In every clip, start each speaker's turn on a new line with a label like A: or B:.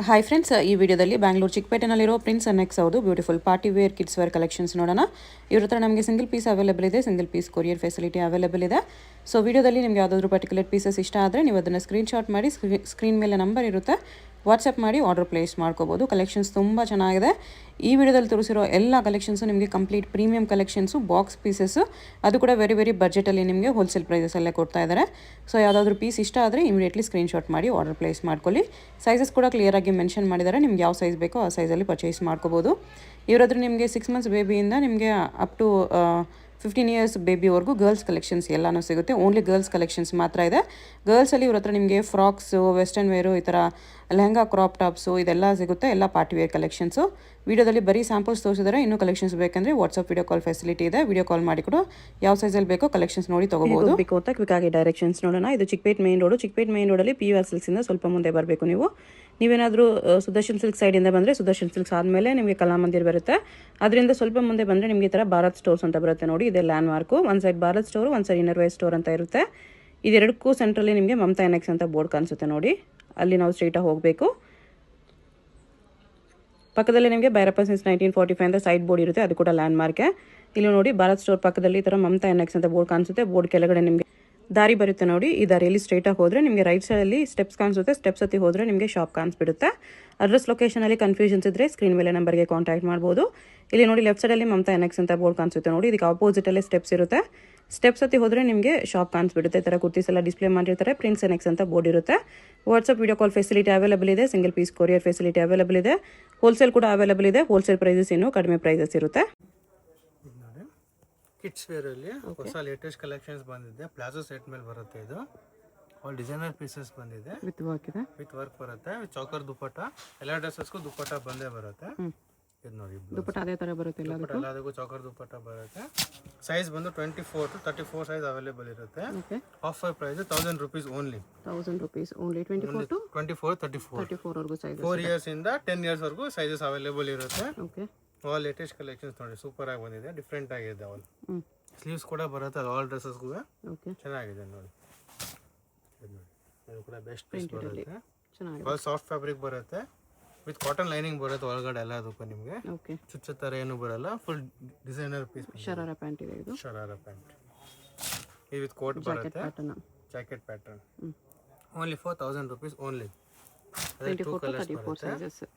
A: Hi friends, ಈ ವಿಡಿಯೋದಲ್ಲಿ ಬ್ಯಾಂಗ್ಳೂರು ಚಿಕ್ಕಪೇಟೆನಲ್ಲಿರೋ ಪ್ರಿನ್ಸ್ ಅಂಡ್ ನೆಕ್ಸ್ ಅವ್ರದ್ದು beautiful party wear kids wear collections ನೋಡೋಣ. ಇವ್ರ ಹತ್ರ ನಮಗೆ ಸಿಂಗಲ್ ಪೀಸ್ ಅವೈಲೇಬಲ್ ಇದೆ, single piece courier facility available ಇದೆ. ಸೊ ವಿಡಿಯೋದಲ್ಲಿ ನಿಮಗೆ ಯಾವುದಾದ್ರೂ ಪರ್ಟಿಕ್ಯುಲರ್ ಪೀಸಸ್ ಇಷ್ಟ ಆದರೆ ನೀವು ಅದನ್ನು ಸ್ಕ್ರೀನ್ಶಾಟ್ ಮಾಡಿ ಸ್ಕ್ರೀನ್ ಮೇಲೆ ನಂಬರ್ ಇರುತ್ತೆ, ವಾಟ್ಸಪ್ ಮಾಡಿ ಆರ್ಡರ್ ಪ್ಲೇಸ್ ಮಾಡ್ಕೋಬೋದು. ಕಲೆಕ್ಷನ್ಸ್ ತುಂಬ ಚೆನ್ನಾಗಿದೆ. ಈ ವಿಡಿಯೋದಲ್ಲಿ ತೋರಿಸಿರೋ ಎಲ್ಲ ಕಲೆಕ್ಷನ್ಸು ನಿಮಗೆ complete premium collections, box pieces, ಅದು ಕೂಡ ವೆರಿ ಬಡ್ಜೆಟಲ್ಲಿ ನಿಮಗೆ ಹೋಲ್ಸೇಲ್ ಪ್ರೈಸಸಲ್ಲೇ ಕೊಡ್ತಾ ಇದ್ದಾರೆ. ಸೊ ಯಾವುದಾದ್ರೂ ಪೀಸ್ ಇಷ್ಟ ಆದರೆ ಇಮಿಡಿಯೇಟ್ಲಿ ಸ್ಕ್ರೀನ್ಶಾಟ್ ಮಾಡಿ ಆರ್ಡರ್ ಪ್ಲೇಸ್ ಮಾಡ್ಕೊಳ್ಳಿ. ಸೈಜಸ್ ಕೂಡ ಕ್ಲಿಯರಾಗಿ ಮೆನ್ಷನ್ ಮಾಡಿದ್ದಾರೆ, ನಿಮ್ಗೆ ಯಾವ ಸೈಜ್ ಬೇಕೋ ಆ ಸೈಜಲ್ಲಿ ಪರ್ಚೇಸ್ ಮಾಡ್ಕೋಬೋದು. ಇವರಾದ್ರೆ ನಿಮಗೆ 6 ಮಂತ್ಸ್ ಬೇಬಿಯಿಂದ ನಿಮಗೆ ಅಪ್ ಟು 15 ಇಯರ್ಸ್ ಬೇಬಿವರೆಗೂ ಗರ್ಲ್ಸ್ ಕಲೆಕ್ಷನ್ಸ್ ಎಲ್ಲನೂ ಸಿಗುತ್ತೆ. ಓನ್ಲಿ ಗರ್ಲ್ಸ್ ಕಲೆಕ್ಷನ್ಸ್ ಮಾತ್ರ ಇದೆ. ಗರ್ಲ್ಸಲ್ಲಿ ಇವ್ರ ಹತ್ರ ನಿಮಗೆ ಫ್ರಾಕ್ಸು, ವೆಸ್ಟರ್ನ್ ವೇರು, ಈ ಥರ ಲೆಹಂಗಾ, ಕ್ರಾಪ್ ಟಾಪ್ಸು ಇದೆಲ್ಲ ಸಿಗುತ್ತೆ. ಎಲ್ಲ ಪಾರ್ಟಿ ವೇರ್ ಕಲೆಕ್ಷನ್ಸು. ವಿಡಿಯೋದಲ್ಲಿ ಬರೀ ಸ್ಯಾಂಪಲ್ಸ್ ತೋರಿಸಿದರೆ, ಇನ್ನೂ ಕಲೆಕ್ಷನ್ಸ್ ಬೇಕಂದರೆ ವಾಟ್ಸಪ್ ವಿಡಿಯೋ ಕಾಲ್ ಫೆಸಿಲಿಟಿ ಇದೆ. ವಿಡಿಯೋ ಕಾಲ್ ಮಾಡಿ ಕೂಡ ಯಾವ ಸೈಜಲ್ಲಿ ಬೇಕೋ ಕಲೆಕ್ಷನ್ಸ್ ನೋಡಿ ತೊಗೋಬೋದು. ಬೇಕು ಅಂತ ಕ್ವಿಕ್ಕಾಗಿ ಡೈರೆಕ್ಷನ್ಸ್ ನೋಡೋಣ. ಇದು Chickpet main road. Chickpet main ರೋಡಲ್ಲಿ PVR ಸಿಲ್ಕ್ಸಿಂದ ಸ್ವಲ್ಪ ಮುಂದೆ ಬರಬೇಕು ನೀವು. ನೀವೇನಾದರೂ ಸುದರ್ಶನ್ ಸಿಲ್ಕ್ ಸೈಡಿಂದ ಬಂದರೆ, ಸುದರ್ಶನ್ ಸಿಲ್ಕ್ಸ್ ಆದಮೇಲೆ ನಿಮಗೆ ಕಲಾಮಂದಿರ್ ಬರುತ್ತೆ. ಅದರಿಂದ ಸ್ವಲ್ಪ ಮುಂದೆ ಬಂದರೆ ನಿಮಗೆ ಈ ಥರ ಭಾರತ್ ಸ್ಟೋರ್ಸ್ ಅಂತ ಬರುತ್ತೆ ನೋಡಿ. ಇದೆ ಲ್ಯಾಂಡ್ ಮಾರ್ಕು. ಒಂದು ಸೈಡ್ ಭಾರತ್ ಸ್ಟೋರು, ಒಂದು ಸೈಡ್ ಇನ್ನರ್ ವೇರ್ ಸ್ಟೋರ್ ಅಂತ ಇರುತ್ತೆ. ಇದೆರಡಕ್ಕೂ ಸೆಂಟ್ರಲ್ಲಿ ನಿಮಗೆ ಮಮತಾ ಎನೆಕ್ಸ್ ಅಂತ ಬೋರ್ಡ್ ಕಾಣಿಸುತ್ತೆ ನೋಡಿ. ಅಲ್ಲಿ ನಾವು ಸ್ಟ್ರೈಟಾಗಿ ಹೋಗಬೇಕು. ಪಕ್ಕದಲ್ಲಿ ನಿಮಗೆ ಭೈರಪ್ಪ ಸಿನ್ಸ್ 1945 ಅಂತ ಸೈಡ್ ಬೋರ್ಡ್ ಇರುತ್ತೆ, ಅದು ಕೂಡ ಲ್ಯಾಂಡ್ ಮಾರ್ಕೆ. ಇಲ್ಲಿ ನೋಡಿ ಭಾರತ್ ಸ್ಟೋರ್ ಪಕ್ಕದಲ್ಲಿ ಈ ಥರ ಮಮತಾ ಎನೆಕ್ಸ್ ಅಂತ ಬೋರ್ಡ್ ಕಾಣಿಸುತ್ತೆ. ಬೋರ್ಡ್ ಕೆಳಗಡೆ ನಿಮಗೆ ದಾರಿ ಬರುತ್ತೆ ನೋಡಿ. ಈ ದಾರಿಯಲ್ಲಿ ಸ್ಟ್ರೈಟಾಗಿ ಹೋದರೆ ನಿಮಗೆ ರೈಟ್ ಸೈಡಲ್ಲಿ ಸ್ಟೆಪ್ಸ್ ಕಾಣಿಸುತ್ತೆ. ಸ್ಟೆಪ್ಸ್ ಹತ್ತಿ ಹೋದರೆ ನಿಮಗೆ ಶಾಪ್ ಕಾಣಿಸ್ಬಿಡುತ್ತೆ. ಅಡ್ರೆಸ್ ಲೊಕೇಶನಲ್ಲಿ ಕನ್ಫ್ಯೂಷನ್ಸ್ ಇದ್ದರೆ ಸ್ಕ್ರೀನ್ ಮೇಲೆ ನಂಬರ್ಗೆ ಕಾಂಟ್ಯಾಕ್ಟ್ ಮಾಡ್ಬೋದು. ಇಲ್ಲಿ ನೋಡಿ ಲೆಫ್ಟ್ ಸೈಡಲ್ಲಿ ಮಮತಾ ಎನೆಕ್ಸ್ ಅಂತ ಬೋರ್ಡ್ ಕಾಣಿಸುತ್ತೆ ನೋಡಿ. ಇದಕ್ಕೆ ಆಪೋಸಿಟಲ್ಲೇ ಸ್ಟೆಪ್ಸ್ ಇರುತ್ತೆ. ಸ್ಟೆಪ್ಸ್ ಹತ್ತಿ ಹೋದರೆ ನಿಮಗೆ ಶಾಪ್ ಕಾಣಿಸ್ಬಿಡುತ್ತೆ. ಈ ಥರ ಕುರ್ತೀಸ್ ಎಲ್ಲ ಡಿಸ್ಪ್ಲೇ ಮಾಡಿರ್ತಾರೆ. ಪ್ರಿನ್ಸ್ ಎನೆಕ್ಸ್ ಅಂತ ಬೋರ್ಡ್ ಇರುತ್ತೆ. WhatsApp video call facility available ಇದೆ. Single piece courier facility available ಇದೆ. ಹೋಲ್ಸೇಲ್ ಕೂಡ ಅವೈಲೇಬಲ್ ಇದೆ. ಹೋಲ್ಸೇಲ್ ಪ್ರೈಸಸ್ ಇನ್ನೂ ಕಡಿಮೆ ಪ್ರೈಸಸ್ ಇರುತ್ತೆ.
B: ಕಿಡ್ಸ್ ವೇರಲ್ಲಿ ಹೊಸ ಲೇಟೆಸ್ಟ್ ಕಲೆಕ್ಷನ್ಸ್ ಬಂದಿದೆ. ಪ್ಲಾಜೋ ಸೆಟ್ ಮೇಲೆ ಬರುತ್ತೆ. ಇದು ಆಲ್ ಡಿಸೈನರ್ ಪೀಸಸ್ ಬಂದಿದೆ.
A: ವಿತ್ ವರ್ಕ್ ಇದೆ.
B: ವಿತ್ ವರ್ಕ್ ಬರುತ್ತೆ. ವಿತ್ ಚೌಕರ್ ದುಪ್ಪಟ್ಟ. ಎಲ್ಲ ಡ್ರೆಸ್ಸಸ್ಗೂ ದುಪ್ಪಟ್ಟ ಬಂದೇ ಬರುತ್ತೆ. ಇದು ನೋಡಿ,
A: ದುಪ್ಪಟ್ಟ ಅದೇ ಥರ ಬರುತ್ತೆ.
B: ಎಲ್ಲದಕ್ಕೂ ಚೌಕರ್ ದುಪ್ಪಟ್ಟ ಬರುತ್ತೆ. ಸೈಜ್ ಬಂದು 24 to 34 ಸೈಜ್ ಅವೈಲೇಬಲ್ ಇರುತ್ತೆ. Offer price 1000 rupees only.
A: 1000 rupees only. 24 to 34 ವರೆಗೂ ಸೈಜ್.
B: 4 ಇಯರ್ಸ್ ಇಂದ 10 ಇಯರ್ಸ್ ವರೆಗೂ ಸೈಜಸ್ ಅವೈಲೇಬಲ್ ಇರುತ್ತೆ.
A: ಓಕೆ.
B: ಆಲ್ ಲೇಟೆಸ್ಟ್ ಕಲೆಕ್ಷನ್ಸ್ ನೋಡಿ, ಸೂಪರ್ ಆಗಿ ಬಂದಿದೆ. ಡಿಫ್ರೆಂಟ್ ಆಗಿದೆ. ಆಲ್ ಸ್ಲೀವ್ಸ್ ಕೂಡ ಬರುತ್ತೆ. ಆಲ್ ಡ್ರೆಸ್ಸಸ್ಗೂ ಚೆನ್ನಾಗಿದೆ ನೋಡಿ. ಇದು ಕೂಡ ಬೆಸ್ಟ್ ಪೀಸ್ ಬರುತ್ತೆ. ಆಲ್ ಸಾಫ್ಟ್ ಫ್ಯಾಬ್ರಿಕ್ ಬರುತ್ತೆ. ವಿತ್ ಕಾಟನ್ ಲೈನಿಂಗ್ ಬರುತ್ತೆ ಒಳಗಡೆ ಎಲ್ಲದಕ್ಕೂ ನಿಮಗೆ. ಚುಚ್ಚ ಥರ ಏನು ಬರಲ್ಲ. Full designer piece.
A: Sharara pant ಇದೆ. ಇದು
B: ಶರಾರ ಪ್ಯಾಂಟ್. ಇದು ವಿತ್ ಕೋಟ್ ಬರುತ್ತೆ. Jacket pattern. Only 4000 rupees only. 2 colours ಬರುತ್ತೆ.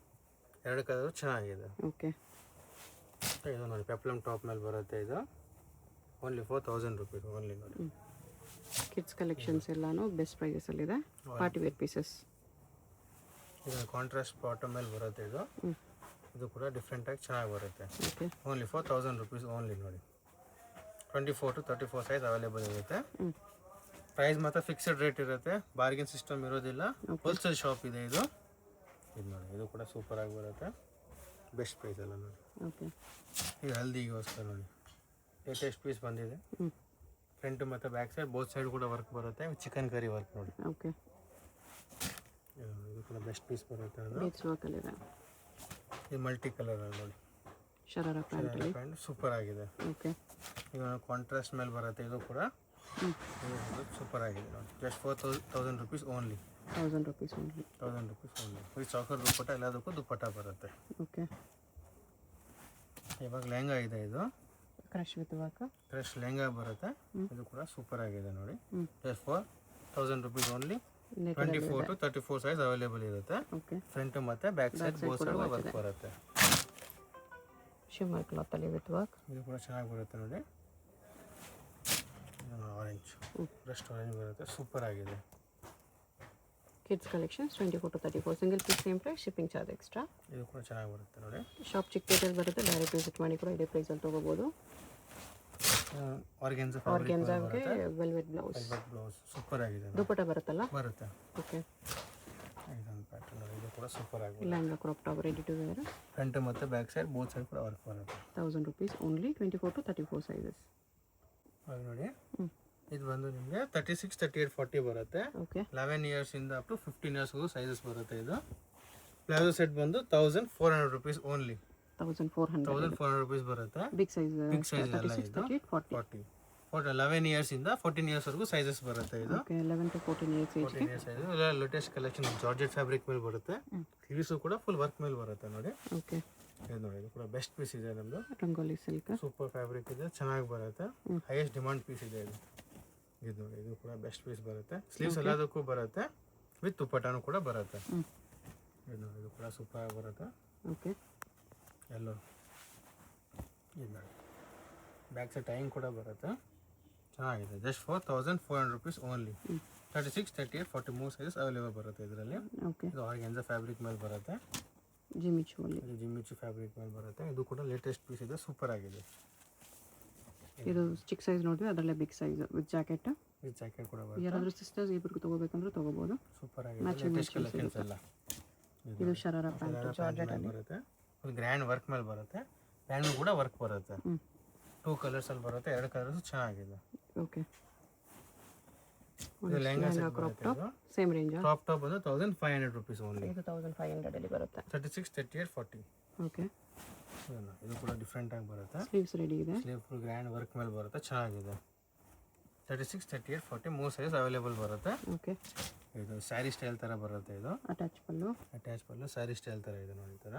B: 2 ಕಲರ್ ಚೆನ್ನಾಗಿದೆ.
A: ಓಕೆ.
B: ಇದು ನೋಡಿ, ಪೆಪ್ಲಮ್ ಟಾಪ್ ಮೇಲೆ ಬರುತ್ತೆ. ಇದು ಓನ್ಲಿ 4000 ರೂಪೀಸ್ ಓನ್ಲಿ ನೋಡಿ.
A: ಕಿಡ್ಸ್ ಕಲೆಕ್ಷನ್ಸ್ ಎಲ್ಲಾನು ಬೆಸ್ಟ್ ಪ್ರೈಸಸಲ್ಲಿದೆ. Party wear pieces.
B: ಇದು ಕಾಂಟ್ರಾಸ್ಟ್ ಬಾಟಮ್ ಮೇಲೆ ಬರುತ್ತೆ. ಇದು ಕೂಡ ಡಿಫ್ರೆಂಟ್ ಆಗಿ ಚೆನ್ನಾಗಿ ಬರುತ್ತೆ. ಓನ್ಲಿ 4000 ರೂಪೀಸ್ ಓನ್ಲಿ ನೋಡಿ. 24 to 34 ಸೈಜ್ ಅವೈಲೇಬಲ್ ಇರುತ್ತೆ. ಪ್ರೈಸ್ ಮಾತ್ರ ಫಿಕ್ಸ್ಡ್ ರೇಟ್ ಇರುತ್ತೆ. ಬಾರ್ಗೇನ್ ಸಿಸ್ಟಮ್ ಇರೋದಿಲ್ಲ. ಹೋಲ್ಸೇಲ್ ಶಾಪ್ ಇದೆ ಇದು. ಇದು ನೋಡಿ, ಇದು ಕೂಡ ಸೂಪರ್ ಆಗಿ ಬರುತ್ತೆ. ಬೆಸ್ಟ್ ಪ್ರೈಸ್ ಎಲ್ಲ ನೋಡಿ. ಇದು ಹಲ್ದಿಗೋಸ್ಕರ ನೋಡಿ, ಲೇಟೆಸ್ಟ್ ಪೀಸ್ ಬಂದಿದೆ. ಫ್ರಂಟ್ ಮತ್ತು ಬ್ಯಾಕ್ ಸೈಡ್ ಬೋತ್ ಸೈಡ್ ಕೂಡ ವರ್ಕ್ ಬರುತ್ತೆ. ಚಿಕನ್ ಕರಿ ವರ್ಕ್ ನೋಡಿ. ಇದು ಕೂಡ ಬೆಸ್ಟ್ ಪೀಸ್ ಬರುತ್ತೆ. ಇದು ಮಲ್ಟಿ ಕಲರ್ ನೋಡಿ.
A: ಶರಾರ ಪ್ಯಾಂಟ್
B: ಸೂಪರ್ ಆಗಿದೆ. ಇದು ಕಾಂಟ್ರಾಸ್ಟ್ ಮೇಲೆ ಬರುತ್ತೆ. ಇದು ಕೂಡ ಸೂಪರ್ ಆಗಿದೆ ನೋಡಿ. Just 4000 rupees only.
A: 1000 rupees only.
B: 1000 rupees only. ಈ ಚೌಕರ್ ದುಪ್ಪಟ್ಟ ಎಲ್ಲದಕ್ಕೂ ದುಪ್ಪಟ್ಟ ಬರುತ್ತೆ.
A: ಓಕೆ.
B: ಇವಾಗ ಲೆಹಂಗಾ ಇದೆ. ಇದು
A: crush with work.
B: Crush lehenga ಬರುತ್ತೆ. ಇದು ಕೂಡ ಸೂಪರ್ ಆಗಿದೆ ನೋಡಿ. Just 4000 rupees only. 24 to 34 size available ಇರುತ್ತೆ. ಫ್ರಂಟ್ ಮತ್ತೆ back side both side work ಬರುತ್ತೆ.
A: ಶಿಮ್ಮರ್ ಕ್ಲಾತ್ ಅಲ್ಲಿ ವಿತ್ ವರ್ಕ್.
B: ಇದು ಕೂಡ ಚೆನ್ನಾಗಿ ಬರುತ್ತೆ ನೋಡಿ. ಆರೆಂಜ್, ಬ್ರಸ್ಟ್ ಆರೆಂಜ್ ಬರುತ್ತೆ. ಸೂಪರ್ ಆಗಿದೆ.
A: Kids collections 24 to 34 single piece same price. Shipping charge extra.
B: ಇದು ಕೂಡ ಚೆನ್ನಾಗಿ ಬರುತ್ತೆ ನೋಡಿ.
A: ಶಾಪ್ ಚಿಕ್ಕಪೇಟೆಯಲ್ಲಿ ಬರುತ್ತೆ. ಡೈರೆಕ್ಟ್ ವಿಸಿಟ್ ಮಾಡಿ ಕೂಡ ಇದೇ ಪ್ರೈಸಲ್ಲಿ ತೊಗೋಬೋದು. ಆರ್ಗೆನ್ಜಾಗೆ ವೆಲ್ವೆಟ್ ಬ್ಲೌಸ್.
B: ಸೂಪರ್ ಆಗಿದೆ.
A: ದುಪ್ಪಟ್ಟ ಬರುತ್ತಲ್ಲ.
B: ಬರುತ್ತೆ.
A: ಓಕೆ.
B: ಇದೊಂದು ಪ್ಯಾಟರ್ನ್ ನೋಡಿ. ಇದು ಕೂಡ ಸೂಪರ್ ಆಗಿದೆ.
A: Lehenga crop top ready to wear.
B: Front ಮತ್ತು ಬ್ಯಾಕ್ ಸೈಡ್ ಬೋತ್ ಸೈಡ್ ಕೂಡ ವರ್ಕ್ ಬರುತ್ತೆ.
A: 1000 ರೂಪೀಸ್ ಓನ್ಲಿ. 24 to 34 sizes.
B: ಅದು ನೋಡಿ, ಇದು ಬಂದು ನಿಮಗೆ 36, 38, 40 ಬರುತ್ತೆ. 11 ಇಯರ್ಸ್ ಇಂದ ಅಪ್ ಟು 15 ಇಯರ್ಸ್ಗೂ ಸೈಜಸ್ ಬರುತ್ತೆ. ಇದು ಪ್ಲಾಜೋ ಸೆಟ್ ಬಂದು 1400 ರೂಪೀಸ್ ಓನ್ಲಿ. 1400 ರೂಪೀಸ್ ಬರುತ್ತೆ.
A: ಬಿಗ್ ಸೈಜ್
B: ಎಲ್ಲ ಇದು 40. 11 ಇಯರ್ಸ್ ಇಂದ 14 ಇಯರ್ಸ್ ವರೆಗೂ ಸೈಜಸ್ ಬರುತ್ತೆ. ಇದು
A: 11 to 14 years
B: latest collection georgette fabric ಮೇಲೆ ಬರುತ್ತೆ. ಸ್ಲೀವ್ಸು ಕೂಡ ಫುಲ್ ವರ್ಕ್ ಮೇಲೆ ಬರುತ್ತೆ ನೋಡಿ.
A: ಓಕೆ,
B: ಇದು ನೋಡಿ, ಇದು ಕೂಡ ಬೆಸ್ಟ್ ಪೀಸ್ ಇದೆ ನಮ್ಮದು.
A: ರಂಗೋಲಿ ಸಿಲ್ಕ್
B: ಸೂಪರ್ ಫ್ಯಾಬ್ರಿಕ್ ಇದೆ, ಚೆನ್ನಾಗಿ ಬರುತ್ತೆ. ಹೈಯೆಸ್ಟ್ ಡಿಮಾಂಡ್ ಪೀಸ್ ಇದೆ ಇದು. ಇದು ನೋಡಿ, ಇದು ಕೂಡ ಬೆಸ್ಟ್ ಪೀಸ್ ಬರುತ್ತೆ. ಸ್ಲೀವ್ಸ್ ಎಲ್ಲದಕ್ಕೂ ಬರುತ್ತೆ, ವಿತ್ ದುಪ್ಪಟ್ಟಾನು ಕೂಡ ಬರುತ್ತೆ. ಇದು ನೋಡಿ, ಇದು ಕೂಡ ಸೂಪರ್ ಆಗಿ ಬರುತ್ತೆ.
A: ಓಕೆ,
B: ಎಲ್ಲೋ ಇದು ನೋಡಿ, ಬ್ಯಾಕ್ ಸೈಡ್ ಟೈಮ್ ಕೂಡ ಬರುತ್ತೆ, ಚೆನ್ನಾಗಿದೆ. Just 4400 rupees only. 36, 38, 40 ಮೂರು ಸೈಜಸ್ ಅವೈಲೇಬಲ್ ಬರುತ್ತೆ ಇದರಲ್ಲಿ.
A: ಓಕೆ,
B: ಇದು ಆರ್ಗೆನ್ಜಾ ಫ್ಯಾಬ್ರಿಕ್ ಮೇಲೆ ಬರುತ್ತೆ,
A: ಜಿಮಿಚುವಲ್ಲಿ.
B: ಇದು ಜಿಮ್ಮಿಚು ಫ್ಯಾಬ್ರಿಕ್ ಮೇಲೆ ಬರುತ್ತೆ. ಇದು ಕೂಡ ಲೇಟೆಸ್ಟ್ ಪೀಸ್ ಇದೆ, ಸೂಪರ್ ಆಗಿದೆ.
A: ಇದು ಚಿಕ್ಕ ಸೈಜ್ ನೋಡಿದ್ವಿ, ಅದರಲ್ಲೇ big size with jacket.
B: With jacket ಕೂಡ ಬರುತ್ತೆ.
A: ಯಾರಾದರೂ ಸಿಸ್ಟರ್ಸ್ ಇಬ್ಬರಿಗೂ ತೊಗೋಬೇಕಂದ್ರೆ ತೊಗೋಬೋದು.
B: ಸೂಪರ್ ಆಗಿದೆ, ಲೇಟೆಸ್ಟ್ ಕಲೆಕ್ಷನ್ಸ್ ಎಲ್ಲ.
A: ಇದು ಶರಾರ ಪ್ಯಾಂಟ್ ಜಾರ್ಜೆಟ್ ಅಲ್ಲಿ
B: ಬರುತ್ತೆ, ಫುಲ್ ಗ್ರ್ಯಾಂಡ್ ವರ್ಕ್ ಮೇಲೆ ಬರುತ್ತೆ. ಪ್ಯಾಂಟ್ ಕೂಡ ವರ್ಕ್ ಬರುತ್ತೆ. 2 ಕಲರ್ಸ್ ಅಲ್ಲಿ ಬರುತ್ತೆ, 2 ಕಲರ್ಸ್ ಚೆನ್ನಾಗಿದೆ.
A: ಓಕೆ,
B: ಇದು ಲೆಹಂಗಾ ಸೆಟ್
A: ಕ್ರಾಪ್
B: ಬರುತ್ತೆ.
A: Top same range.
B: Crop top ಬಂದು 1500 rupees ಓನ್ಲಿ.
A: ಇದು 1500 ಅಲ್ಲಿ ಬರುತ್ತೆ.
B: 36, 38, 40.
A: ಓಕೆ,
B: ಇದು ಕೂಡ ಡಿಫ್ರೆಂಟ್ ಆಗಿ ಬರುತ್ತೆ.
A: ಸ್ಲೀವ್ಸ್ ರೆಡಿ ಇದೆ.
B: ಸ್ಲೀವ್ ಫುಲ್ ಗ್ರ್ಯಾಂಡ್ ವರ್ಕ್ ಮೇಲೆ ಬರುತ್ತೆ, ಚೆನ್ನಾಗಿದೆ. 36, 38, 40 ಮೂರು ಸೈಜ್ ಅವೈಲೇಬಲ್ ಬರುತ್ತೆ.
A: ಓಕೆ,
B: ಇದು ಸ್ಯಾರಿ ಸ್ಟೈಲ್ ಥರ ಬರುತ್ತೆ. ಇದು
A: ಅಟ್ಯಾಚ್ ಪಲ್ಲು.
B: ಅಟ್ಯಾಚ್ ಪಲ್ಲು ಸ್ಯಾರಿ ಸ್ಟೈಲ್ ಥರ ಇದೆ ನೋಡಿ, ಈ ಥರ.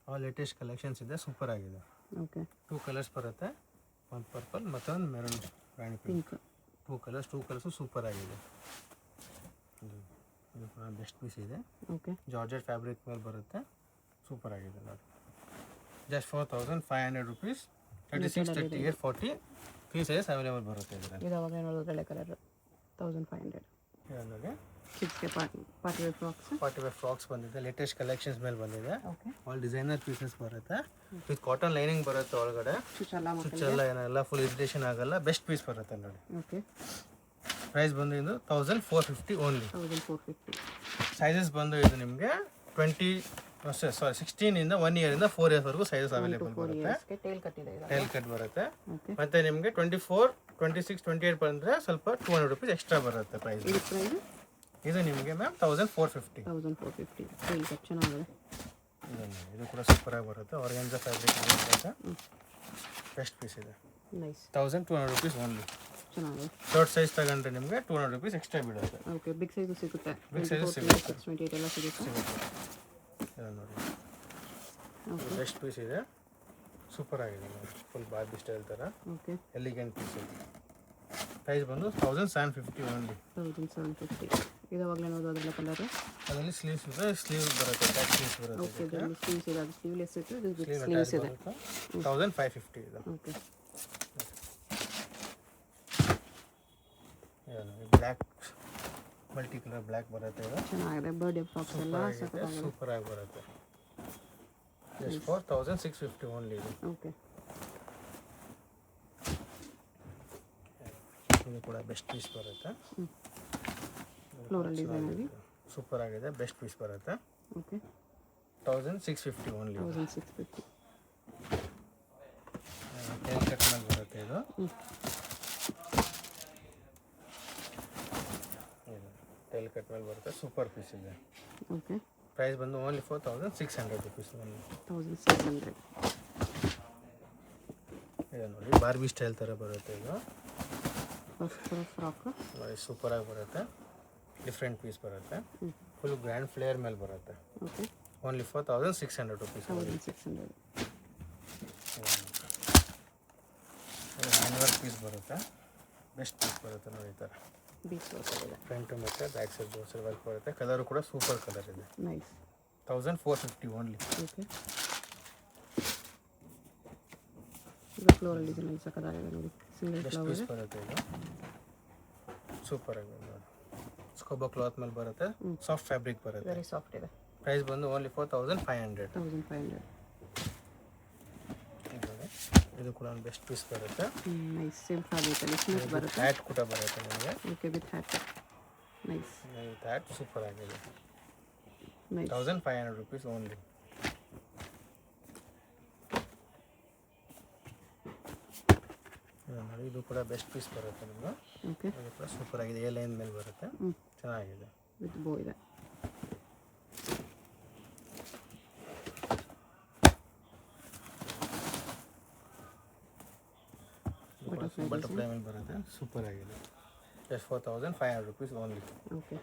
B: ಆಲ್ ಲೇಟೆಸ್ಟ್ ಕಲೆಕ್ಷನ್ಸ್ ಇದೆ, ಸೂಪರ್ ಆಗಿದೆ.
A: ಓಕೆ,
B: 2 ಕಲರ್ಸ್ ಬರುತ್ತೆ, ಒಂದು ಪರ್ಪಲ್ ಮತ್ತೊಂದು ಮೆರೂನ್ ರಾಣಿ ಪಿಂಕ್.
A: ಪಿಂಕ್.
B: 2 ಕಲರ್ಸು ಸೂಪರ್ ಆಗಿದೆ. ಇದು ಕೂಡ ಬೆಸ್ಟ್ ಪೀಸ್ ಇದೆ.
A: ಓಕೆ,
B: ಜಾರ್ಜೆಟ್ ಫ್ಯಾಬ್ರಿಕ್ ಮೇಲೆ ಬರುತ್ತೆ, ಸೂಪರ್ ಆಗಿದೆ ನೋಡಿ. Just 4500 rupees. 36, 38, 40 3 ಸೈಜಸ್ ಅವೈಲೇಬಲ್ ಬರುತ್ತೆ ಇದರಲ್ಲಿ.
A: ಇದು ಅವಾಗ ನೋಡೋದ್ರಲ್ಲೇ ಕಲರ್ 1500.
B: ಇದರಲ್ಲಿ
A: ಕಿಡ್ಸ್ಗೆ party wear frocks.
B: Party wear frocks ಬಂದಿದೆ, ಲೇಟೆಸ್ಟ್ ಕಲೆಕ್ಷನ್ಸ್ ಮೇಲೆ ಬಂದಿದೆ.
A: ಓಕೆ,
B: ಆಲ್ ಡಿಸೈನರ್ ಪೀಸಸ್ ಬರುತ್ತೆ, ವಿತ್ ಕಾಟನ್ ಲೈನಿಂಗ್ ಬರುತ್ತೆ ಒಳಗಡೆ.
A: ಚುಚ್ಚಲ್ಲ
B: ಏನೆಲ್ಲ ಫುಲ್ ಇರಿಟೇಷನ್ ಆಗಲ್ಲ, ಬೆಸ್ಟ್ ಪೀಸ್ ಬರುತ್ತೆ ನೋಡಿ.
A: ಓಕೆ,
B: ಪ್ರೈಸ್ ಬಂದು ಇದು 1450 ಓನ್ಲಿ.
A: 1450.
B: ಸೈಜಸ್ ಬಂದು ಇದು ನಿಮಗೆ 16 ಇಂದ 1 year ಇಂದ 4 years ವರೆಗೂ ಸೈಜಸ್ ಅವೈಲೇಬಲ್ ಬರುತ್ತೆ.
A: ಟೇಲ್ ಕಟ್ ಇದೆ.
B: ಟೈಲ್ ಕಟ್ ಬರುತ್ತೆ.
A: ಓಕೆ,
B: ಮತ್ತೆ ನಿಮಗೆ 24, 26, 28 ಬಂದರೆ ಸ್ವಲ್ಪ 200 rupees ಎಕ್ಸ್ಟ್ರಾ ಬರುತ್ತೆ ಪ್ರೈಸ್.
A: ಇದು ಪ್ರೈಸ್
B: ಇದು ನಿಮಗೆ ಮ್ಯಾಮ್ 1450.
A: 1450. ಟೇಲ್ ಕಟ್ ಚೆನ್ನಾಗಿದೆ.
B: ಇದು ಕೂಡ ಸೂಪರ್ ಆಗಿ ಬರುತ್ತೆ, ಆರ್ಗೆನ್ಜಾ ಫ್ಯಾಬ್ರಿಕ್ ಬರುತ್ತೆ, ಬೆಸ್ಟ್ ಪೀಸ್ ಇದೆ.
A: ನೈಸ್.
B: 1200 rupees only.
A: ಚೆನ್ನಾಗಿದೆ.
B: ಶರ್ಟ್ ಸೈಜ್ ತಗೊಂಡ್ರೆ ನಿಮಗೆ 200 rupees ಎಕ್ಸ್ಟ್ರಾ ಬೀಳುತ್ತೆ.
A: ಓಕೆ, ಬಿಗ್ ಸೈಜು ಸಿಗುತ್ತೆ.
B: ಬಿಗ್ ಸೈಜ್ ಸಿಗುತ್ತೆ,
A: 28 ಎಲ್ಲ ಸಿಗುತ್ತೆ.
B: ನೋಡಿ, ಬೆಸ್ಟ್ ಪೀಸ್ ಇದೆ, ಸೂಪರ್ ಆಗಿದೆ ನೋಡಿ, ಫುಲ್ ಬಾರ್ಬಿ ಸ್ಟೈಲ್ ಥರ
A: ಓಕೆ,
B: ಎಲಿಗೆಂಟ್ ಪೀಸ್ ಇದೆ. ಪ್ರೈಸ್ ಬಂದು 1750 ಓನ್ಲಿ.
A: 1750. ಇದು ಅವಾಗಲೇ ನೋಡೋದು ಅದರ ಕಲರ್.
B: ಅದರಲ್ಲಿ ಸ್ಲೀವ್ಸ್ ಇದೆ, ಸ್ಲೀವ್ ಬರುತ್ತೆ, ಟ್ಯಾಕ್ ಸ್ಲೀವ್ಸ್ ಬರುತ್ತೆ.
A: ಓಕೆ, ಇದರಲ್ಲಿ ಸ್ಲೀವ್ಸ್ ಇದೆ, ಅದು ಸ್ಲೀವ್ಲೆಸ್ ಇತ್ತು, ಇದು
B: ಸ್ಲೀವ್
A: ಸ್ಲೀವ್ಸ್ ಇದೆ.
B: 1550 ಇದೆ.
A: Okay,
B: black multi colour black ಬರುತ್ತೆ. ಇದು
A: ಚೆನ್ನಾಗಿದೆ. ಬರ್ಡೇ ಫ್ರಾಕ್ಸ್ ಎಲ್ಲ ಸಖತ್ತಾಗಿದೆ.
B: ಸೂಪರ್ ಆಗಿ ಬರುತ್ತೆ. ಜಸ್ಟ್ 4650 ಓನ್ಲಿ ಇದು.
A: ಓಕೆ,
B: ಇದು ಕೂಡ ಬೆಸ್ಟ್ ಪೀಸ್ ಬರುತ್ತೆ.
A: ಫ್ಲೋರಲ್ ಡಿಸೈನ್ ಅಲ್ಲಿ
B: ಸೂಪರ್ ಆಗಿದೆ, ಬೆಸ್ಟ್ ಪೀಸ್ ಬರುತ್ತೆ.
A: Okay,
B: 1650 only.
A: 1650.
B: ಟೇಲ್ ಕಟ್ ಮೇಲೆ ಬರುತ್ತೆ ಇದು. ಟೇಲ್ ಕಟ್ ಮೇಲೆ ಬರುತ್ತೆ, ಸೂಪರ್ ಪೀಸ್ ಇದೆ.
A: ಓಕೆ,
B: ಪ್ರೈಸ್ ಬಂದು ಓನ್ಲಿ 4600 rupees ಓನ್ಲಿ.
A: 1600.
B: ಇದು ನೋಡಿ, ಬಾರ್ಬಿ ಸ್ಟೈಲ್ ಥರ ಬರುತ್ತೆ ಇದು.
A: ಫ್ರಾಕ್
B: ಸೂಪರ್ ಆಗಿ ಬರುತ್ತೆ, ಡಿಫ್ರೆಂಟ್ ಪೀಸ್ ಬರುತ್ತೆ, ಫುಲ್ ಗ್ರ್ಯಾಂಡ್ ಫ್ಲೇಯರ್ ಮೇಲೆ ಬರುತ್ತೆ.
A: Okay,
B: only 4600 rupees.
A: 1600.
B: Hand work piece ಬರುತ್ತೆ, ಬೆಸ್ಟ್ ಪೀಸ್ ಬರುತ್ತೆ ನೋಡಿ, ಈ ಥರ
A: ಬೀಚ್ ವರ್ಕ್ ಇದೆ.
B: ಫ್ರಂಟ್ ಮತ್ತು ಬ್ಯಾಕ್ ಸೈಡ್ ಬೋರ್ಡ್ ವರ್ಕ್ ಬರುತ್ತೆ. ಕಲರು ಕೂಡ ಸೂಪರ್ ಕಲರ್ ಇದೆ.
A: ನೈಸ್.
B: 1450 ಓನ್ಲಿ.
A: ಓಕೆ, ಇದು ಫ್ಲೋರಲ್ ಡಿಸೈನ್ ಸಖತ್ತಾಗಿದೆ ನೋಡಿ, ಸಿಂಗಲ್
B: ಬೆಸ್ಟ್
A: ಫ್ಲವರ್
B: ಪೀಸ್
A: ಇದೆ.
B: ಬರುತ್ತೆ ಇದು, ಸೂಪರ್ ಆಗಿದೆ ನೋಡಿ. ಸ್ಕೋಬಾ ಕ್ಲಾತ್ ಮೇಲೆ ಬರುತ್ತೆ, ಸಾಫ್ಟ್ ಫ್ಯಾಬ್ರಿಕ್ ಬರುತ್ತೆ.
A: ವೆರಿ ಸಾಫ್ಟ್ ಇದೆ.
B: ಪ್ರೈಸ್ ಬಂದು ಓನ್ಲಿ 4500.
A: 1500.
B: ಇದು ಕೂಡ ಒಂದು ಬೆಸ್ಟ್ ಪೀಸ್ ಬರುತ್ತೆ.
A: ನೈಸ್. ಸೇಮ್ ಫ್ಯಾಬ್ರಿಕ್ ಅಲ್ಲಿ ಸ್ಮೂತ್ ಬರುತ್ತೆ.
B: ಹ್ಯಾಟ್ ಕೂಡ ಬರುತ್ತೆ ನಿಮಗೆ.
A: Okay, with hat. Nice.
B: With hat super ಆಗಿದೆ.
A: ನೈಸ್.
B: 1500 rupees only. ಇದು ಕೂಡ ಬೆಸ್ಟ್ ಪೀಸ್ ಬರುತ್ತೆ ನಿಮಗೆ.
A: ಓಕೆ,
B: ಇದು ಕೂಡ ಸೂಪರ್ ಆಗಿದೆ, ಎ ಲೈನ್ ಮೇಲೆ ಬರುತ್ತೆ, ಚೆನ್ನಾಗಿದೆ.
A: ವಿತ್ ಬೋ ಇದೆ.
B: ಬಟರ್ಫ್ಲೈ ಮೇಲೆ ಬರುತ್ತೆ, ಸೂಪರ್ ಆಗಿದೆ. Just 4500 rupees only.
A: Okay,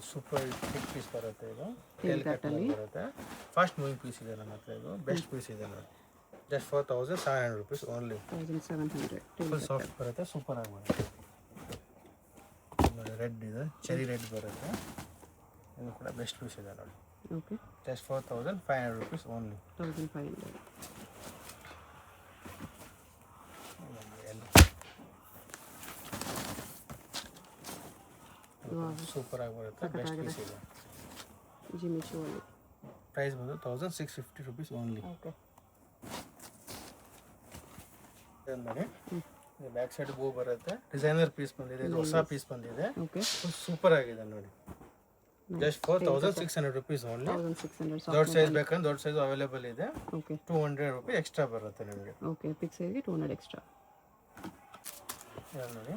B: super hit piece ಬರುತ್ತೆ ಇದು ಟೇಲ್ ಕಟ್ಟಲ್ಲಿ ಬರುತ್ತೆ ಫಾಸ್ಟ್ ಮೂವಿಂಗ್ ಪೀಸ್ ಇದೆ ನನ್ನ ಹತ್ರ ಇದು ಬೆಸ್ಟ್ ಪೀಸ್ ಇದೆ ನೋಡಿ just 4700 rupees only
A: 1700
B: full soft ಬರುತ್ತೆ ಸೂಪರ್ ಆಗಿ ಬರುತ್ತೆ ರೆಡ್ ಇದೆ ಚೆರಿ ರೆಡ್ ಬರುತ್ತೆ ಇದು ಕೂಡ ಬೆಸ್ಟ್ ಪೀಸ್ ಇದೆ ನೋಡಿ
A: okay
B: just 4500 rupees only
A: 1500
B: super ಆಗಿ ಬರುತ್ತೆ ಬೆಸ್ಟ್ ಪೀಸ್ ಇದೆ
A: ಜಿಮ್ಮಿ ಶೂ ಅಲ್ಲಿ
B: ಪ್ರೈಸ್ ಬಂದು 1650 rupees ಓನ್ಲಿ
A: ಓಕೆ
B: ನೋಡಿ ಬ್ಯಾಕ್ ಸೈಡ್ ಬೂ ಬರುತ್ತೆ ಡಿಸೈನರ್ ಪೀಸ್ ಬಂದಿದೆ ಇದು ಹೊಸ ಪೀಸ್ ಬಂದಿದೆ
A: ಓಕೆ
B: ಸೂಪರ್ ಆಗಿದೆ ನೋಡಿ ಜಸ್ಟ್ 4600 rupees ಓನ್ಲಿ
A: 1600
B: ದೊಡ್ಡ ಸೈಜ್ ಬೇಕಂದ್ರೆ ದೊಡ್ಡ ಸೈಜ್ ಅವೈಲೇಬಲ್ ಇದೆ
A: ಓಕೆ
B: 200 rupees ಎಕ್ಸ್ಟ್ರಾ ಬರುತ್ತೆ ನಿಮಗೆ
A: ಓಕೆ ಪಿಕ್ ಸೈಜ್ಗೆ 200 ಎಕ್ಸ್ಟ್ರಾ
B: ನೋಡಿ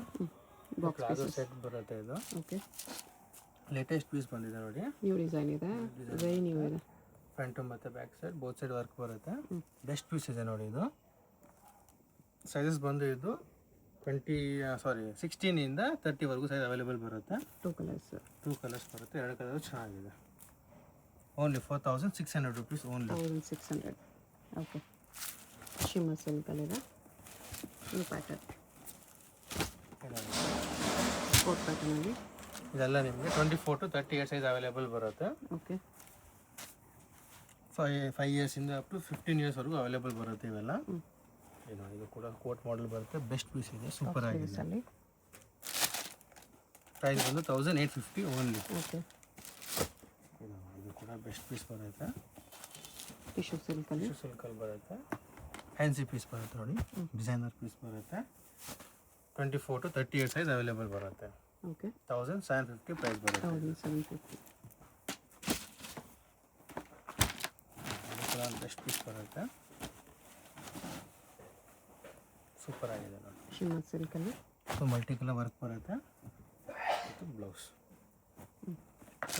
A: ಬಾಕ್ಸ್
B: ಪ್ಲಾಜೋ ಸೆಟ್ ಬರುತ್ತೆ ಇದು
A: ಓಕೆ
B: ಲೇಟೆಸ್ಟ್ ಪೀಸ್ ಬಂದಿದೆ ನೋಡಿ
A: ನ್ಯೂ ಡಿಸೈನ್ ಇದೆ ವೆರಿ ನ್ಯೂ ಇದೆ
B: ಫ್ರಂಟ್ ಮತ್ತು back side both side work ಬರುತ್ತೆ ಬೆಸ್ಟ್ ಪೀಸ್ ಇದೆ ನೋಡಿ ಇದು ಸೈಜಸ್ ಬಂದು ಇದು 16 ಇಂದ 30 ವರೆಗೂ ಸೈಜ್ ಅವೈಲೇಬಲ್ ಬರುತ್ತೆ
A: 2 ಕಲರ್ಸ್
B: ಬರುತ್ತೆ 2 ಕಲರ್ ಚೆನ್ನಾಗಿದೆ only 4600 rupees only
A: 1600 okay shimmer silk ಅಲ್ಲಿ ಇದೆ ಈ ಪ್ಯಾಟರ್ನ್ ಕೋಟ್ ಪ್ಯಾಟರ್ನ್ ಅಲ್ಲಿ
B: ಇದೆಲ್ಲ ನಿಮಗೆ 24 to 38 ಸೈಜ್ ಅವೈಲೇಬಲ್ ಬರುತ್ತೆ
A: ಓಕೆ
B: 5 years ಇಂದ ಅಪ್ ಟು 15 years ವರೆಗೂ ಅವೈಲೇಬಲ್ ಬರುತ್ತೆ ಇವೆಲ್ಲ ಇದು ಕೂಡ ಕೋಟ್ ಮಾಡೆಲ್ ಬರುತ್ತೆ ಬೆಸ್ಟ್ ಪೀಸ್ ಇದೆ ಸೂಪರ್ ಆಗಿದೆ
A: ಅಲ್ಲಿ
B: ಪ್ರೈಸ್ ಬಂದು 1850 ಓನ್ಲಿ
A: ಓಕೆ
B: ಇದು ಕೂಡ ಬೆಸ್ಟ್ ಪೀಸ್ ಬರುತ್ತೆ
A: ಟಿಶ್ಯೂ ಸಿಲ್ಕ್ ಅಲ್ಲಿ
B: ಸಿಲ್ಕಲ್ಲಿ ಬರುತ್ತೆ ಫ್ಯಾನ್ಸಿ ಪೀಸ್ ಬರುತ್ತೆ ನೋಡಿ ಡಿಸೈನರ್ ಪೀಸ್ ಬರುತ್ತೆ 24 to 38 ಸೈಜ್ ಅವೈಲೇಬಲ್ ಬರುತ್ತೆ
A: ಓಕೆ
B: 1750 ಪ್ರೈಸ್ ಬರುತ್ತೆ
A: 1750
B: ಇದು ಕೂಡ ಬೆಸ್ಟ್ ಪೀಸ್ ಬರುತ್ತೆ ಸೂಪರ್ ಆಗಿದೆ ನೋಡಿ
A: ಶಿಮ್ಮರ್ ಸಿಲ್ಕ್ ಅಲ್ಲಿ
B: ಮಲ್ಟಿ ಕಲರ್ ವರ್ಕ್ ಬರುತ್ತೆ ಬ್ಲೌಸ್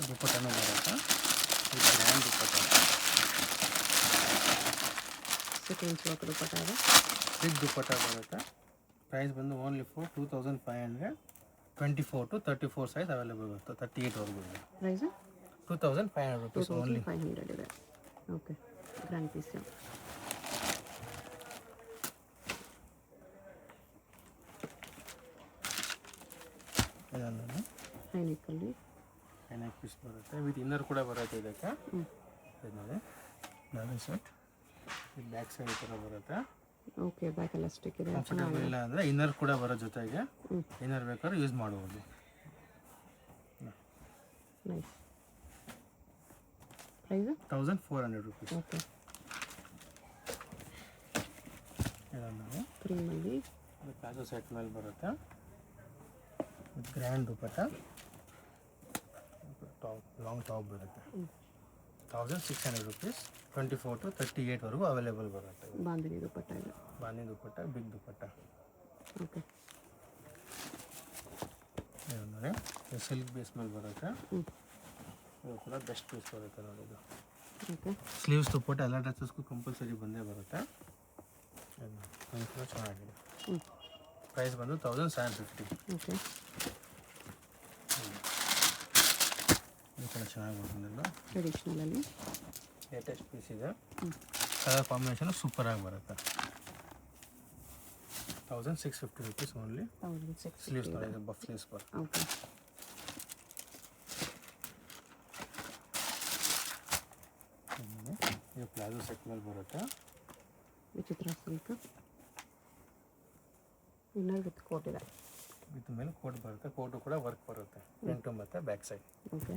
B: ದುಪ್ಪಟ್ಟನೂ ಬರುತ್ತೆ ಗ್ರ್ಯಾಂಡ್ ದುಪ್ಪಟ್ಟ
A: ಸೀಕ್ವೆನ್ಸ್ ವರ್ಕ್ ದುಪ್ಪಟ್ಟ ಇದೆ
B: ಬಿಗ್ ದುಪ್ಪಟ್ಟ ಬರುತ್ತೆ ಪ್ರೈಸ್ ಬಂದು only for 2500 24 to 34 size available ಬರುತ್ತೆ 38 ವರೆಗೂ ಇದೆ
A: ಪ್ರೈಸ್
B: 2500 rupees ಓನ್ಲಿ
A: 500 ಇದೆ ಓಕೆ ಗ್ರ್ಯಾಂಡ್ ಪೀಸ್
B: ಇದನ್ನು
A: ಹೈನೆಕ್ಕಲ್ಲಿ
B: ನೆಕ್ ಪೀಸ್ ಬರುತ್ತೆ ವಿತ್ ಇನ್ನರ್ ಕೂಡ ಬರುತ್ತೆ ಇದಕ್ಕೆ ಇದು ನೋಡಿ ನಾನು ಸೆಟ್ ಇದು ಬ್ಯಾಕ್ ಸೈಡ್ ಥರ ಬರುತ್ತೆ
A: ಓಕೆ ಬ್ಯಾಕ್ ಎಲಾಸ್ಟಿಕ್ ಇದೆ
B: ಕಂಫರ್ಟಬಲ್ ಇಲ್ಲ ಅಂದರೆ ಇನ್ನರ್ ಕೂಡ ಬರೋ ಜೊತೆಗೆ ಇನ್ನರ್ ಬೇಕಾದ್ರೆ ಯೂಸ್ ಮಾಡ್ಬೋದು
A: ನೈಸ್ ಪ್ರೈಸ್
B: 1400 rupees
A: ಓಕೆ
B: ಇದನ್ನು
A: ಕ್ರೀಮಲ್ಲಿ
B: ಪ್ಲಾಜೋ ಸೆಟ್ ಮೇಲೆ ಬರುತ್ತೆ with grand dupatta top long top ಬರುತ್ತೆ 1600 rupees 24 to 38 ವರೆಗೂ ಅವೈಲೇಬಲ್ ಬರುತ್ತೆ
A: ಬಾಂದಿನಿ ದುಪ್ಪಟ್ಟ ಇದೆ
B: ಬಾನಿ ದುಪ್ಪಟ್ಟ ಬಿಗ್ ದುಪ್ಪಟ್ಟ
A: ಓಕೆ
B: ನೋಡಿ ಇದು ಸಿಲ್ಕ್ ಬೇಸ್ ಮೇಲೆ ಬರುತ್ತೆ ಇದು ಕೂಡ ಬೆಸ್ಟ್ ಪೀಸ್ ಬರುತ್ತೆ ನೋಡಿ ಇದು
A: ಓಕೆ
B: ಸ್ಲೀವ್ಸ್ ದುಪ್ಪಟ್ಟ ಎಲ್ಲ ಡ್ರೆಸ್ಸಸ್ಗೂ ಕಂಪಲ್ಸರಿ ಬಂದೇ ಬರುತ್ತೆ ಇದು ಕೂಡ ಚೆನ್ನಾಗಿದೆ ಪ್ರೈಸ್ ಬಂದು 1750
A: ಓಕೆ
B: ಇದು ಕೂಡ ಚೆನ್ನಾಗಿ ಬರ್ತದೆ
A: ಟ್ರೆಡಿಷ್ನಲಲ್ಲಿ
B: ಲೇಟೆಸ್ಟ್ ಪೀಸ್ ಇದೆ ಕಲರ್ ಕಾಂಬಿನೇಷನ್ ಸೂಪರಾಗಿ ಬರುತ್ತೆ 1650 rupees ಓನ್ಲಿ
A: 1600
B: ಸ್ಲೀವ್ಸ್ ನೋಡಿ ಇದು ಬಫ್ ಸ್ಲೀವ್ಸ್ ಬರುತ್ತೆ
A: ಓಕೆ
B: ಇದು ಪ್ಲಾಜೋ ಸೆಟ್ ಮೇಲೆ ಬರುತ್ತೆ
A: ವಿಚಿತ್ರ ಸಿಲ್ಕ್ ಇನ್ನರ್ ವಿತ್ ಕೋಟ್ ಇದೆ
B: ಇದ್ರ ಮೇಲೆ ಕೋಟ್ ಬರುತ್ತೆ ಕೋಟು ಕೂಡ ವರ್ಕ್ ಬರುತ್ತೆ ಫ್ರಂಟು ಮತ್ತು ಬ್ಯಾಕ್ ಸೈಡ್
A: ಓಕೆ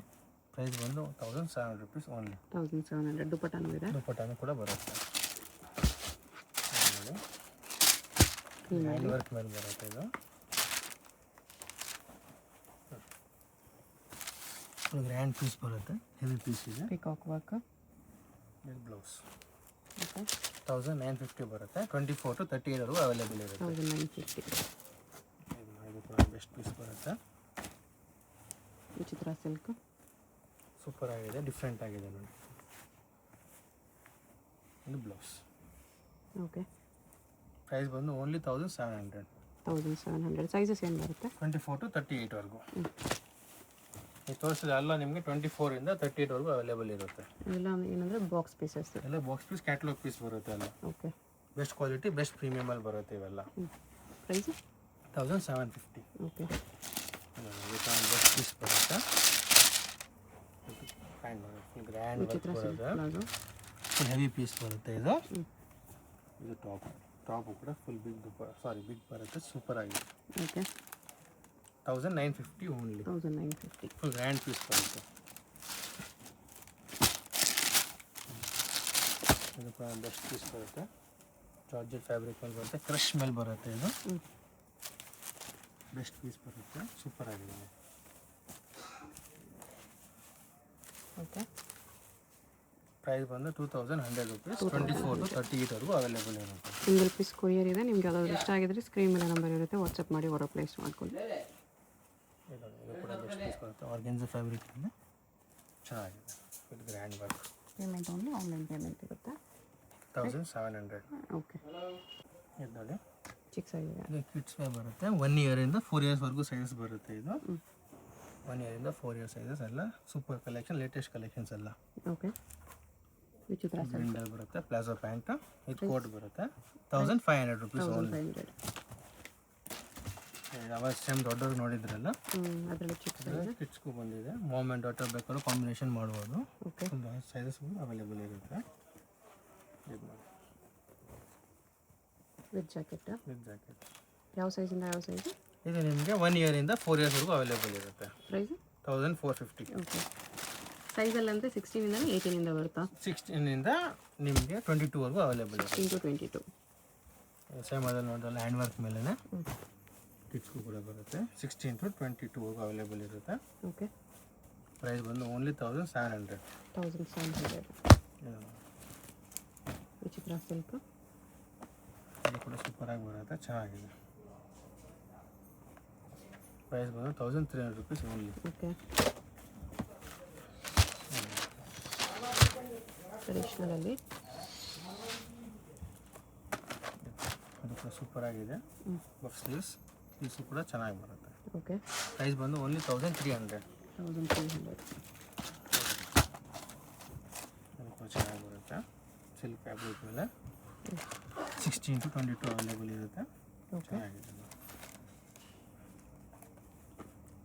B: ಪ್ರೈಸ್ ಬಂದು 1700 rupees ಓನ್ಲಿ
A: 1700 ದುಪ್ಪಟ್ಟನೂ ಇದೆ
B: ದುಪ್ಪಟ್ಟನೂ ಕೂಡ ಬರುತ್ತೆ ಹ್ಯಾಂಡ್ ವರ್ಕ್ ಮೇಲೆ ಬರುತ್ತೆ ಇದು ಗ್ರ್ಯಾಂಡ್ ಪೀಸ್ ಬರುತ್ತೆ ಹೆವಿ ಪೀಸ್ ಇದೆ
A: ಪಿಕಾಕ್ ವರ್ಕ್
B: ಇದು ಬ್ಲೌಸ್
A: ಓಕೆ
B: 1950 ಬರುತ್ತೆ 24 to 38 ವರೆಗೂ ಅವೈಲೇಬಲ್ ಇರುತ್ತೆ
A: 1950
B: ಇದು ಕೂಡ ಬೆಸ್ಟ್ ಪೀಸ್ ಬರುತ್ತೆ
A: ವಿಚಿತ್ರ ಸಿಲ್ಕ್
B: ಸೂಪರ್ ಆಗಿದೆ ಡಿಫ್ರೆಂಟ್ ಆಗಿದೆ ನೋಡಿ ಇದು ಬ್ಲೌಸ್
A: ಓಕೆ
B: ಪ್ರೈಸ್ ಬಂದು ಓನ್ಲಿ 1700
A: 1700 ಸೈಜಸ್ ಏನು ಬರುತ್ತೆ
B: 24 to 38 ವರೆಗೂ ಈ ತೋರಿಸಿದ ಎಲ್ಲ ನಿಮಗೆ 24 ಇಂದ 38ವರೆಗೂ ಅವೈಲೇಬಲ್ ಇರುತ್ತೆ.
A: ಎಲ್ಲ ಏನಂದರೆ ಬಾಕ್ಸ್ ಪೀಸಸ್.
B: ಎಲ್ಲ ಬಾಕ್ಸ್ ಪೀಸ್ ಕ್ಯಾಟ್ಲಾಗ್ ಪೀಸ್ ಬರುತ್ತೆ ಎಲ್ಲ.
A: ಓಕೆ.
B: ಬೆಸ್ಟ್ ಕ್ವಾಲಿಟಿ ಬೆಸ್ಟ್ ಪ್ರೀಮಿಯಮಲ್ಲಿ ಬರುತ್ತೆ ಇವೆಲ್ಲ.
A: ಪ್ರೈಸ್
B: 1750.
A: ಓಕೆ.
B: ಬೆಸ್ಟ್ ಪೀಸ್ ಬರುತ್ತೆ. ಫುಲ್ ಗ್ರ್ಯಾಂಡ್ ವರ್ಕ್ ಬರುತ್ತೆ. ಫುಲ್ ಹೆವಿ ಪೀಸ್ ಬರುತ್ತೆ ಇದು. ಇದು ಟಾಪು ಕೂಡ ಫುಲ್ ಬಿಗ್ ಬರುತ್ತೆ. ಸೂಪರ್ ಆಗಿದೆ.
A: Okay.
B: 1950 only.
A: 1950.
B: Full grand piece ಬರುತ್ತೆ. ಇದು ಕೂಡ ಬೆಸ್ಟ್ ಪೀಸ್ ಬರುತ್ತೆ. ಜಾರ್ಜೆಟ್ ಫ್ಯಾಬ್ರಿಕ್ ಮೇಲೆ ಬರುತ್ತೆ. ಕ್ರಶ್ ಮೇಲೆ ಬರುತ್ತೆ ಇದು. ಬೆಸ್ಟ್ ಪೀಸ್ ಬರುತ್ತೆ. ಸೂಪರ್ ಆಗಿದೆ.
A: ಓಕೆ.
B: ಪ್ರೈಸ್ ಬಂದು 2100 ರೂಪೀಸ್. 24 to 38ವರೆಗೂ ಅವೈಲೇಬಲ್ ಇರುತ್ತೆ.
A: ಸಿಂಗಲ್ ಪೀಸ್ ಕೊರಿಯರ್ ಇದೆ. ನಿಮ್ಗೆ ಯಾವ್ದಾದ್ರು ಇಷ್ಟ ಆಗಿದ್ರೆ ಸ್ಕ್ರೀನ್ ಮೇಲೆ ನಂಬರ್ ಇರುತ್ತೆ, ವಾಟ್ಸಪ್ ಮಾಡಿ ಆರ್ಡರ್ ಪ್ಲೇಸ್ ಮಾಡ್ಕೊಳ್ಳಿ.
B: ಇದು ಕೂಡ ಬೆಸ್ಟ್ ಪೀಸ್ ಬರುತ್ತೆ. ಆರ್ಗೆನ್ಜಾ ಫ್ಯಾಬ್ರಿಕ್ ಇಂದ ಚೆನ್ನಾಗಿದೆ. With grand work.
A: Payment only online payment ಇರುತ್ತೆ.
B: 1700.
A: ಓಕೆ.
B: ಇದು ನೋಡಿ
A: ಚಿಕ್ಕ ಸೈಜ್ ಇದೆ.
B: ಇದು ಕಿಡ್ಸ್ ವೇರ್ ಬರುತ್ತೆ. 1 ಇಯರಿಂದ 4 ಇಯರ್ಸ್ವರೆಗೂ ಸೈಜಸ್ ಬರುತ್ತೆ ಇದು. 1 ಇಯರಿಂದ 4 ಇಯರ್ ಸೈಜಸ್ ಎಲ್ಲ ಸೂಪರ್ ಕಲೆಕ್ಷನ್, ಲೇಟೆಸ್ಟ್ ಕಲೆಕ್ಷನ್ಸ್ ಎಲ್ಲ.
A: ಓಕೆ. ವಿಚಿತ್ರ
B: ಬ್ರಿಂಡಲ್ ಬರುತ್ತೆ. ಪ್ಲಾಜೋ ಪ್ಯಾಂಟ್ ಇದು ಕೋಟ್ ಬರುತ್ತೆ. 1500 ರೂಪೀಸ್ ಓನ್ಲಿ.
A: 500.
B: ಅವಾಗ ಸೇಮ್ ದೊಡ್ಡವ್ರು ನೋಡಿದ್ರಲ್ಲ,
A: ಅದರಲ್ಲಿ ಚಿಕ್ಕ ಸೈಜ್
B: ಕಿಡ್ಸ್ಗೂ ಬಂದಿದೆ. ಮಾಮ್ ಆ್ಯಂಡ್ ಡಾಟರ್ ಬೇಕಾದ್ರೂ ಕಾಂಬಿನೇಷನ್ ಮಾಡ್ಬೋದು.
A: ಓಕೆ.
B: ಸೈಜಸ್ ಅವೈಲೇಬಲ್ ಇರುತ್ತೆ. ಇದು ಮಾಡಿ
A: ವಿತ್ ಜಾಕೆಟ್.
B: With jacket.
A: ಯಾವ ಸೈಜಿಂದ ಯಾವ ಸೈಜ್?
B: ಇದು ನಿಮಗೆ 1 ಇಯರಿಂದ 4 ಇಯರ್ಸ್ವರೆಗೂ ಅವೈಲೇಬಲ್ ಇರುತ್ತೆ.
A: ಪ್ರೈಸ್
B: 1450.
A: ಓಕೆ. ಸೈಜಲ್ಲಿ ಅಂದರೆ 16ಇಂದ 18ಇಂದ ಬರುತ್ತಾ?
B: 16ಇಂದ ನಿಮಗೆ 22ವರೆಗೂ ಅವೈಲೇಬಲ್ ಇದೆ.
A: 16 to 22.
B: ಸೇಮ್ ಅದನ್ನು ನೋಡೋಲ್ಲ, ಹ್ಯಾಂಡ್ ವರ್ಕ್ ಮೇಲೇ ಕಿಡ್ಸ್ಗೂ ಕೂಡ ಬರುತ್ತೆ. 16 to 22ವರೆಗೂ ಅವೈಲೇಬಲ್ ಇರುತ್ತೆ.
A: ಓಕೆ.
B: ಪ್ರೈಸ್ ಬಂದು ಓನ್ಲಿ 1700.
A: 1700. ವಿಚಿತ್ರ ಸಿಲ್ಕ್.
B: ಇದು ಕೂಡ ಸೂಪರಾಗಿ ಬರುತ್ತೆ, ಚೆನ್ನಾಗಿದೆ. ಪ್ರೈಸ್ ಬಂದು 1300 ರೂಪೀಸ್ ಓನ್ಲಿ.
A: ಓಕೆ. ಟ್ರೆಡಿಷ್ನಲಲ್ಲಿ
B: ಅದು ಕೂಡ ಸೂಪರ್ ಆಗಿದೆ. ಬಫ್ ಸ್ಲೀವ್ಸು ಕೂಡ ಚೆನ್ನಾಗಿ ಬರುತ್ತೆ.
A: ಓಕೆ.
B: ಪ್ರೈಸ್ ಬಂದು ಓನ್ಲಿ 1300.
A: 1300.
B: ಅದು ಕೂಡ ಚೆನ್ನಾಗಿ ಬರುತ್ತೆ. ಸಿಲ್ಕ್ ಫ್ಯಾಬ್ರಿಕ್ ಮೇಲೆ 16 to 22 ಅವೈಲೇಬಲ್ ಇರುತ್ತೆ. ಚೆನ್ನಾಗಿದೆ.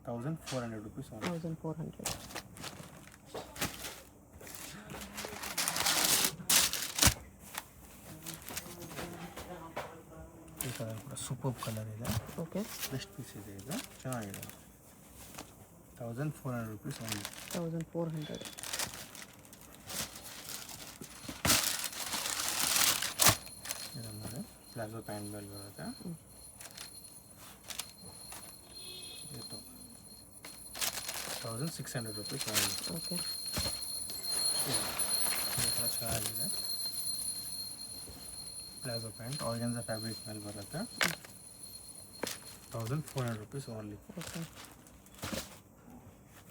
B: 1400 ರೂಪೀಸ್.
A: 1400.
B: ಈ ಕಲರ್ ಕೂಡ ಸೂಪರ್ ಕಲರ್ ಇದೆ.
A: ಓಕೆ.
B: ಬೆಸ್ಟ್ ಪೀಸ್ ಇದೆ ಇದು, ಚೆನ್ನಾಗಿದೆ. 1400 ರೂಪೀಸ್ ಓನ್ಲಿ.
A: 1400.
B: ಇದೊಂದು ಪ್ಲಾಜೋ ಪ್ಯಾಂಟ್ ಮೇಲೆ ಬರುತ್ತೆ. 1600 ರೂಪೀಸ್ ಓನ್ಲಿ.
A: ಓಕೆ.
B: ಇದು ಕೂಡ ಚೆನ್ನಾಗಿದೆ. ಪ್ಲಾಜೋ ಪ್ಯಾಂಟ್ ಆರ್ಗೆನ್ಜಾ ಫ್ಯಾಬ್ರಿಕ್ ಮೇಲೆ ಬರುತ್ತೆ. 1400 ರೂಪೀಸ್ ಓನ್ಲಿ.
A: ಓಕೆ.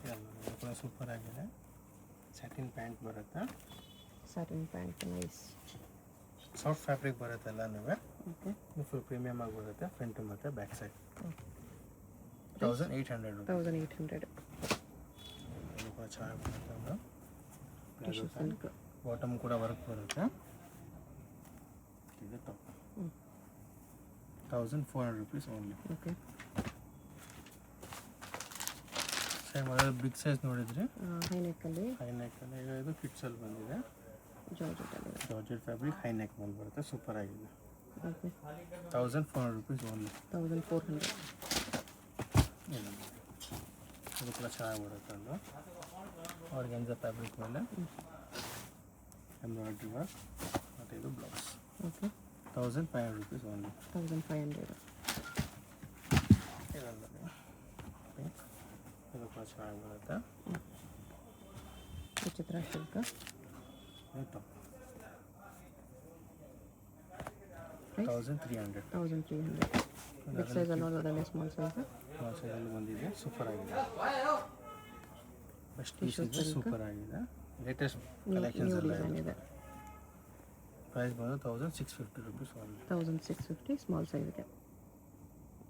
B: ಇದು ಕೂಡ ಸೂಪರ್ ಆಗಿದೆ. ಸ್ಯಾಟಿನ್ ಪ್ಯಾಂಟ್ ಬರುತ್ತೆ.
A: Satin pant nice.
B: Soft fabric ಬರುತ್ತೆ ಎಲ್ಲನೂ.
A: ಓಕೆ.
B: ಫುಲ್ ಪ್ರೀಮಿಯಮ್ ಆಗಿ ಬರುತ್ತೆ. ಫ್ರಂಟ್ ಮತ್ತು ಬ್ಯಾಕ್ ಸೈಡ್. 1800 ರೂಪೀಸ್.
A: 1800.
B: ಇದು ಕೂಡ ಚೆನ್ನಾಗಿ ಬರುತ್ತೆ. ಒಂದು ಪ್ಲಾಜೋ
A: ಸಿಲ್ಕ್.
B: ಪ್ಯಾಂಟ್ ಬಾಟಮ್ ಕೂಡ ವರ್ಕ್ ಬರುತ್ತೆ. ಇದು top. 1400 rupees only.
A: Okay.
B: Same ಅದೇ ಬಿಗ್ ಸೈಜ್ ನೋಡಿದ್ರಿ,
A: ಹೈ ನೆಕ್ಕಲ್ಲಿ.
B: ಹೈ ನೆಕ್ಕಲ್ಲಿ. ಇದು ಕಿಡ್ಸಲ್ಲಿ ಬಂದಿದೆ.
A: ಜಾರ್ಜೆಟಲ್ಲಿ.
B: ಜಾರ್ಜೆಟ್ ಫ್ಯಾಬ್ರಿಕ್ ಹೈ ನೆಕ್ ಮೇಲೆ ಬರುತ್ತೆ. ಸೂಪರ್ ಆಗಿದೆ.
A: ಓಕೆ.
B: 1400 rupees only.
A: 1400.
B: ಇದು ಕೂಡ ಚೆನ್ನಾಗಿ ಬರುತ್ತೆ. ಒಂದು ಆರ್ಗೆನ್ಜಾ ಫ್ಯಾಬ್ರಿಕ್ ಮೇಲೆ ಎಂಬ್ರಾಯ್ಡ್ರಿ ವರ್ಕ್ ಮತ್ತು ಇದು ಬ್ಲೌಸ್.
A: ಓಕೆ.
B: 1500 rupees only.
A: 1500.
B: ಇದೊಂದು ಇದು ಕೂಡ ಚೆನ್ನಾಗಿ ಬರುತ್ತೆ.
A: ವಿಚಿತ್ರ ಸಿಲ್ಕ್.
B: ಇದು 1300.
A: 1300. ಬಿಗ್ ಸೈಜ್ ಅನ್ನೋದ್ರಲ್ಲಿ ಸ್ಮಾಲ್ ಸೈಜ್.
B: ಸ್ಮಾಲ್ ಸೈಜಲ್ಲಿ ಬಂದಿದೆ. ಸೂಪರ್ ಆಗಿದೆ. ಬೆಸ್ಟ್ ಪೀಸ್ ಇದೆ. ಸೂಪರ್ ಆಗಿದೆ. ಲೇಟೆಸ್ಟ್ ಕಲೆಕ್ಷನ್ಸ್ ಎಲ್ಲ ಇದೆ. ಪ್ರೈಸ್ ಬಂದು 1650 ರೂಪೀಸ್ ಓನ್ಲಿ.
A: 1650 ಸ್ಮಾಲ್ ಸೈಜ್ಗೆ.